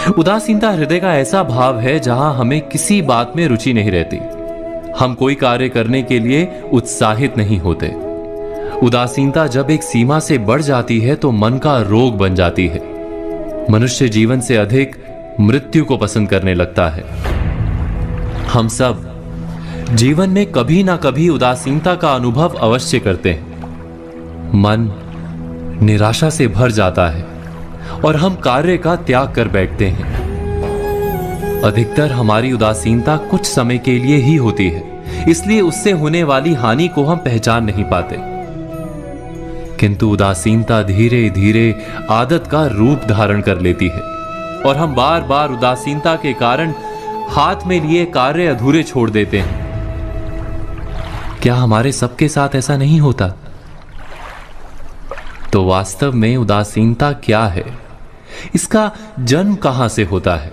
उदासीनता हृदय का ऐसा भाव है जहां हमें किसी बात में रुचि नहीं रहती। हम कोई कार्य करने के लिए उत्साहित नहीं होते। उदासीनता जब एक सीमा से बढ़ जाती है तो मन का रोग बन जाती है। मनुष्य जीवन से अधिक मृत्यु को पसंद करने लगता है। हम सब जीवन में कभी ना कभी उदासीनता का अनुभव अवश्य करते हैं। मन निराशा से भर जाता है और हम कार्य का त्याग कर बैठते हैं। अधिकतर हमारी उदासीनता कुछ समय के लिए ही होती है, इसलिए उससे होने वाली हानि को हम पहचान नहीं पाते। किंतु उदासीनता धीरे धीरे आदत का रूप धारण कर लेती है और हम बार बार उदासीनता के कारण हाथ में लिए कार्य अधूरे छोड़ देते हैं। क्या हमारे सबके साथ ऐसा नहीं होता? तो वास्तव में उदासीनता क्या है? इसका जन्म कहां से होता है?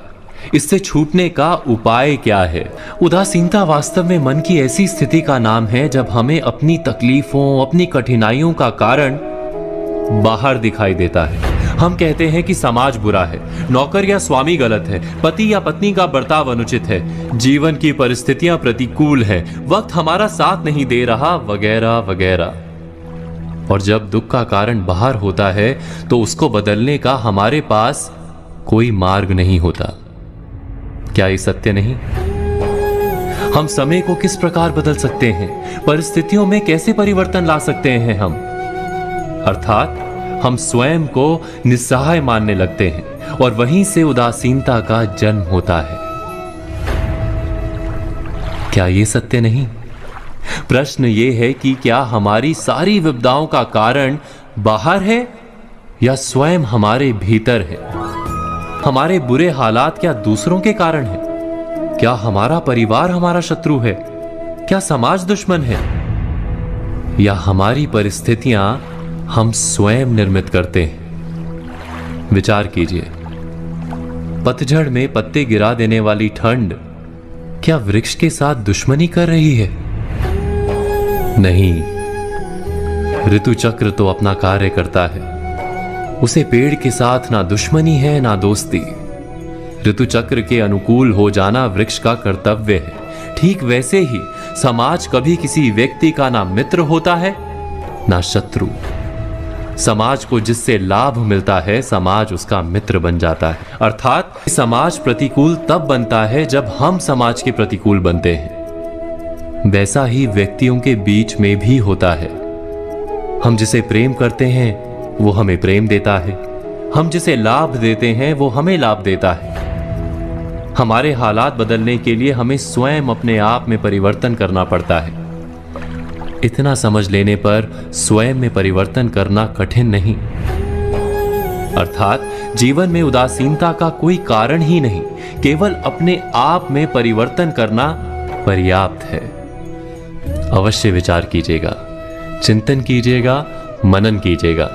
इससे छूटने का उपाय क्या है? उदासीनता वास्तव में मन की ऐसी स्थिति का नाम है जब हमें अपनी तकलीफों, अपनी कठिनाइयों का कारण बाहर दिखाई देता है। हम कहते हैं कि समाज बुरा है, नौकर या स्वामी गलत है, पति या पत्नी का बर्ताव अनुचित है, जीवन की परिस्थितियां प्रतिकूल है, वक्त हमारा साथ नहीं दे रहा, वगैरह वगैरह। और जब दुख का कारण बाहर होता है तो उसको बदलने का हमारे पास कोई मार्ग नहीं होता। क्या ये सत्य नहीं? हम समय को किस प्रकार बदल सकते हैं? परिस्थितियों में कैसे परिवर्तन ला सकते हैं हम? अर्थात हम स्वयं को निस्सहाय मानने लगते हैं और वहीं से उदासीनता का जन्म होता है। क्या ये सत्य नहीं? प्रश्न ये है कि क्या हमारी सारी विपदाओं का कारण बाहर है या स्वयं हमारे भीतर है? हमारे बुरे हालात क्या दूसरों के कारण है? क्या हमारा परिवार हमारा शत्रु है? क्या समाज दुश्मन है? या हमारी परिस्थितियां हम स्वयं निर्मित करते हैं? विचार कीजिए। पतझड़ में पत्ते गिरा देने वाली ठंड क्या वृक्ष के साथ दुश्मनी कर रही है? नहीं, ऋतु चक्र तो अपना कार्य करता है। उसे पेड़ के साथ ना दुश्मनी है ना दोस्ती। ऋतु चक्र के अनुकूल हो जाना वृक्ष का कर्तव्य है। ठीक वैसे ही समाज कभी किसी व्यक्ति का ना मित्र होता है ना शत्रु। समाज को जिससे लाभ मिलता है समाज उसका मित्र बन जाता है। अर्थात समाज प्रतिकूल तब बनता है जब हम समाज के प्रतिकूल बनते हैं। वैसा ही व्यक्तियों के बीच में भी होता है। हम जिसे प्रेम करते हैं वो हमें प्रेम देता है, हम जिसे लाभ देते हैं वो हमें लाभ देता है। हमारे हालात बदलने के लिए हमें स्वयं अपने आप में परिवर्तन करना पड़ता है। इतना समझ लेने पर स्वयं में परिवर्तन करना कठिन नहीं। अर्थात जीवन में उदासीनता का कोई कारण ही नहीं, केवल अपने आप में परिवर्तन करना पर्याप्त है। अवश्य विचार कीजिएगा, चिंतन कीजिएगा, मनन कीजिएगा।